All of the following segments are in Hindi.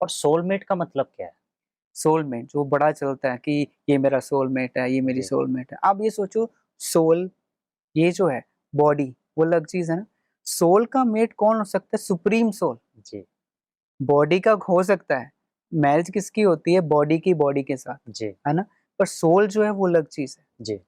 और सोलमेट का मतलब क्या है? सोलमेट जो बड़ा चलता है कि ये मेरा सोलमेट है, ये मेरी जी, सोलमेट है। आप ये सोचो, सोल ये जो है बॉडी वो अलग चीज़ है ना। सोल का मेट कौन हो सकता है? Supreme soul. जी, बॉडी का हो सकता है, मैरिज किसकी होती है? बॉडी के साथ, जी, है ना? पर सोल जो है वो अलग चीज़ है। जी,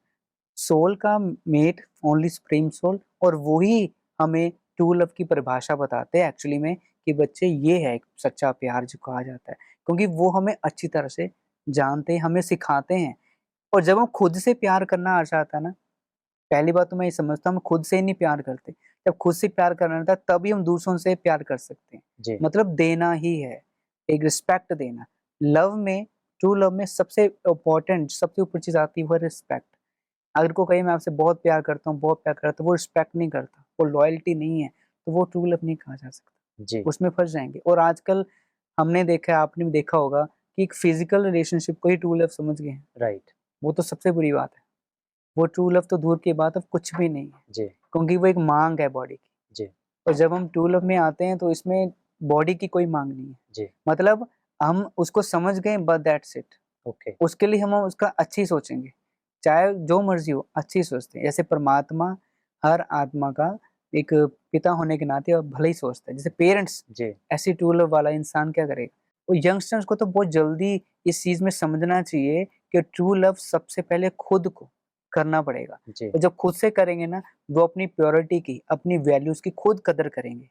सोल का मेट ओनली सुप्रीम सोल, और वो ही हमें ट्रू लव की परिभाषा बताते हैं एक्चुअली में कि बच्चे ये है एक सच्चा प्यार जो कहा जाता है। क्योंकि वो हमें अच्छी तरह से जानते हैं, हमें सिखाते हैं। और जब हम खुद से प्यार करना आ जाता है ना, पहली बात तो मैं ये समझता हूँ हम खुद से नहीं प्यार करते। जब खुद से प्यार करना रहता है तभी हम दूसरों से प्यार कर सकते हैं। जी, मतलब देना ही है, एक रिस्पेक्ट देना। लव में, ट्रू लव में सबसे इम्पोर्टेंट, सबसे ऊपर चीज़ आती है वो है रिस्पेक्ट। अगर कोई कहे मैं आपसे बहुत प्यार करता हूँ, बहुत प्यार करता हूँ, वो रिस्पेक्ट नहीं करता, वो लॉयल्टी नहीं है, तो वो ट्रू लव नहीं कहा जा सकता। जी, उसमें फँस जाएँगे। और आजकल हमने देखा है, आपने भी देखा होगा कि एक फिज़िकल रिलेशनशिप को ही ट्रू लव समझ गए हैं। राइट, वो तो सबसे बुरी बात है। वो ट्रू लव तो दूर की बात है, कुछ भी नहीं है, जी, क्योंकि वो एक माँग है बॉडी की। जी, और जब हम ट्रू लव में आते हैं तो इसमें बॉडी की कोई माँग नहीं है। जी, मतलब हम उसको समझ गए बस दैट्स इट। ओके, उसके लिए हम उसका अच्छी सोचेंगे, चाहे जो मर्ज़ी हो, अच्छी सोचते हैं। जैसे परमात्मा हर आत्मा का एक पिता होने के नाते भला ही सोचता है। जैसे पेरेंट्स जी, ऐसी ट्रू लव वाला इंसान क्या करेगा? तो यंगस्टर्स को तो बहुत जल्दी इस चीज़ में समझना चाहिए कि ट्रू लव सबसे पहले खुद को करना पड़ेगा। जी, और जब खुद से करेंगे ना, वो अपनी प्योरिटी की, अपनी वैल्यूज़ की खुद कदर करेंगे।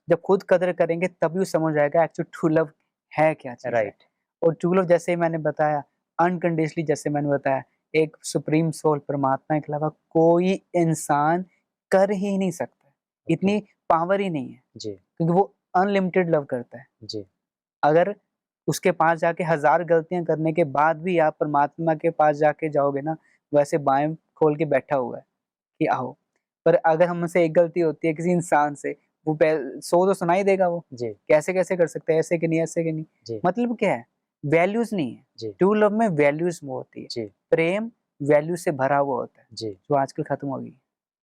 जब खुद कदर करेंगे तभी वो समझ आएगा एक्चुअली ट्रू लव है क्या चीज़ है। राइट, और ट्रू लव जैसे मैंने बताया, अनकंडीशनली जैसे मैंने बताया, एक सुप्रीम सोल परमात्मा के अलावा कोई इंसान कर ही नहीं सकता। ओके, इतनी पावर ही नहीं है, जी, क्योंकि वो अनलिमिटेड लव करता है। जी, अगर उसके पास जाके हज़ार गलतियाँ करने के बाद भी आप परमात्मा के पास जाके जाओगे ना, वो ऐसे बाएँ खोल के बैठा हुआ है कि आओ। पर अगर हम से एक गलती होती है किसी इंसान से, वो पह 100 तो सुना ही देगा वो। जी, कैसे-कैसे कर सकता है, ऐसे कि नहीं, ऐसे कि नहीं। जी, मतलब क्या है? वैल्यूज़ नहीं है। जी, ट्रू लव में वैल्यूज़ वो होती है। जी, प्रेम वैल्यू से भरा हुआ होता है, जी। जो आजकल खत्म हो गई है।